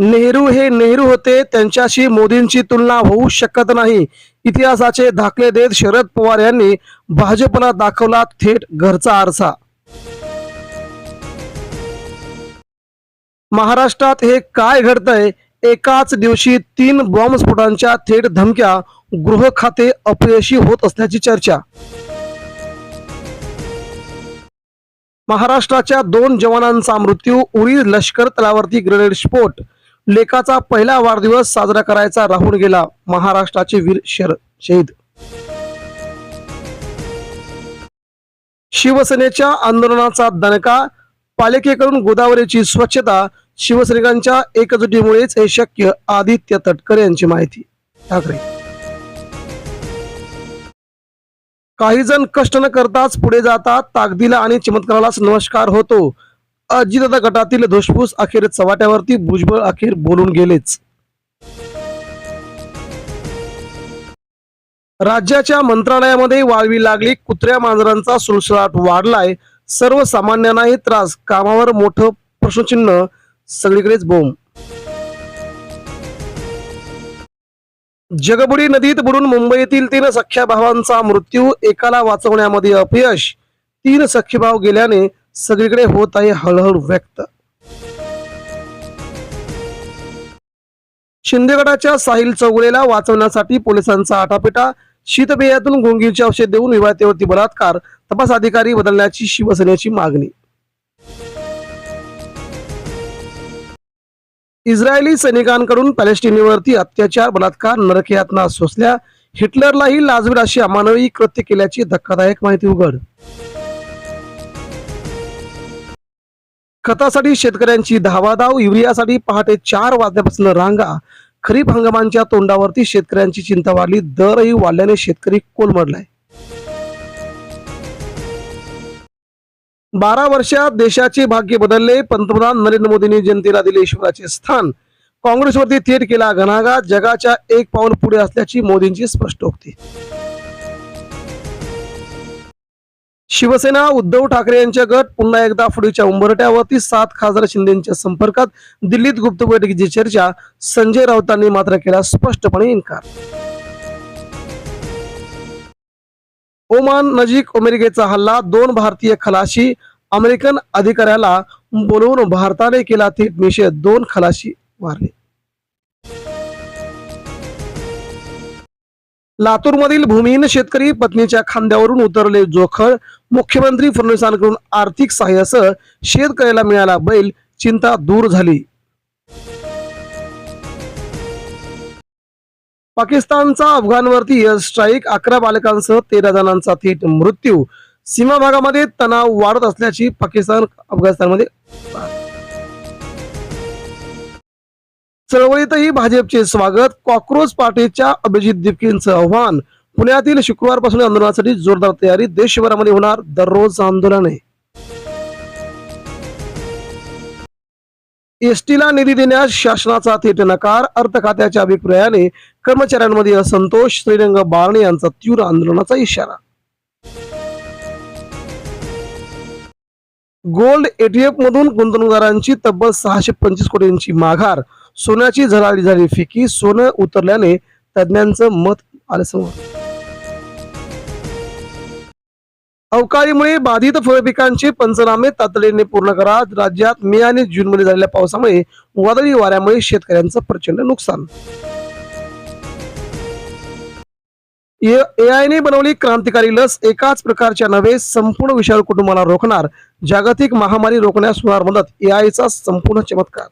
नेहरू हे नेहरू होते, त्यांच्याशी मोदींची तुलना होऊ शकत नाही. इतिहासाचे दाखले देत शरद पवार यांनी भाजपला दाखवला थेट घरचा आरसा. महाराष्ट्रात हे काय घडतंय? एकाच दिवशी 3 बॉम्बस्फोटांच्या थेट धमक्या, गृह खाते अपयशी होत असल्याची चर्चा. महाराष्ट्राच्या 2 जवानांचा मृत्यू, उरी लष्कर तळावरती ग्रेनेड स्फोट. लेकाचा पहिला वाढदिवस साजरा करायचा राहून गेला, महाराष्ट्राचे वीर शहीद. शिवसेनेच्या आंदोलनाचा दणका, पालिकेकडून गोदावरीची स्वच्छता, शिवसैनिकांच्या एकजुटीमुळेच हे शक्य, आदित्य तटकरे यांची माहिती. ठाकरे. काही जण कष्ट न करताच पुढे जातात, ताकदीला आणि चमत्कारालाच नमस्कार होतो. अजितदादा गटातील धुसफूस अखेर चव्हाट्यावरती, भुजबळ अखेर बोलून गेलेच. राज्याच्या मंत्रालयामध्ये वाळवी लागली, कुत्र्या मांजरांचा सुळसुळाट वाढलाय, सर्वसामान्यांनाही त्रास, कामावर मोठं प्रश्नचिन्ह, सगळीकडेच बोंब. जगबुडी नदीत बुडून मुंबईतील 3 सख्या भावांचा मृत्यू, एकाला वाचवण्यामध्ये अपयश. 3 सख्खे भाव गेल्याने सगळीकडे होत आहे हळहळ व्यक्त. शिंदेगडाच्या साहिल चौगुलेला वाचवण्यासाठी पोलिसांचा आटापिटा, शीतपेयातून गुंगीचे औषध देऊन विवाहितेवरती बलात्कार, तपास अधिकारी बदलण्याची शिवसेनेची मागणी. इस्रायली सैनिकांकडून पॅलेस्टिनीवरती अत्याचार, बलात्कार, नरकयातना सोसल्या, हिटलरलाही लाजवेल अशी अमानवी कृत्य केल्याची धक्कादायक माहिती उघड. खतासाठी शेतकऱ्यांची धावाधाव, युरियासाठी पहाटे 4 वाजल्यापासून रांगा, खरीप हंगामाच्या तोंडावरती शेतकऱ्यांची चिंता वाढली, दरही वाढल्याने शेतकरी कोलमडलाय. 12 वर्षात देशाचे भाग्य बदलले, पंतप्रधान नरेंद्र मोदींनी जनतेला दिले ईश्वराचे स्थान, काँग्रेसवरती थेट केला घणाघात, जगाच्या 1 पाऊल पुढे असल्याची मोदींची स्पष्टोक्ती. शिवसेना उद्धव ठाकरे यांचे गट पुन्हा एकदा फुटीच्या उंबरठ्यावरती, 7 खासदार शिंदेच्या संपर्कात, दिल्लीत गुप्त बैठकीची चर्चा, संजय राऊतांनी मात्र केला स्पष्टपणे इन्कार. ओमान नजीक अमेरिकेचा हल्ला, 2 भारतीय खलाशी, अमेरिकन अधिकाऱ्याला बोलवून भारताने केला थेट निषेध, 2 खलाशी मारले. लातूरमधील भूमिहीन शेतकरी पत्नीच्या खांद्यावरून उतरले जोखड, मुख्यमंत्री फडणवीसांकडून आर्थिक सहाय्यासह शेतकऱ्याला मिळाला बैल, चिंता दूर झाली. पाकिस्तानचा अफगाणवरती एअर स्ट्राईक, 11 बालकांसह 13 जणांचा थेट मृत्यू, सीमा भागामध्ये तणाव वाढत असल्याची पाकिस्तान अफगाणिस्तानमध्ये. चळवळीतही भाजपचे स्वागत, कॉक्रोच पार्टीच्या अभिजित दिपकेंचं आव्हान, पुण्यातील शुक्रवारपासून आंदोलनासाठी जोरदार तयारी, देशभरामध्ये होणार दररोज आंदोलने. एसटीला निधी देण्यास शासनाचा थेट नकार, अर्थ खात्याच्या अभिप्रायाने कर्मचाऱ्यांमध्ये असंतोष, श्रीरंग बारणे यांचा तीव्र आंदोलनाचा इशारा. गोल्ड एटीएफ मधून गुंतवणूकदारांची तब्बल 625 कोटींची माघार, सोन्याची झळाळी झाली फिकी, सोनं उतरल्याने तज्ञांचं मत आलं समोर. अवकाळीमुळे बाधित फळपिकांचे पंचनामे तातडीने पूर्ण करा, राज्यात मे आणि जून मध्ये झालेल्या पावसामुळे, वादळी वाऱ्यामुळे शेतकऱ्यांचं प्रचंड नुकसान. एआयने बनवली क्रांतिकारी लस, एकाच प्रकारच्या नव्हे, संपूर्ण विषाणू कुटुंबाला रोखणार, जागतिक महामारी रोखण्यास होणार मदत, एआयचा संपूर्ण चमत्कार.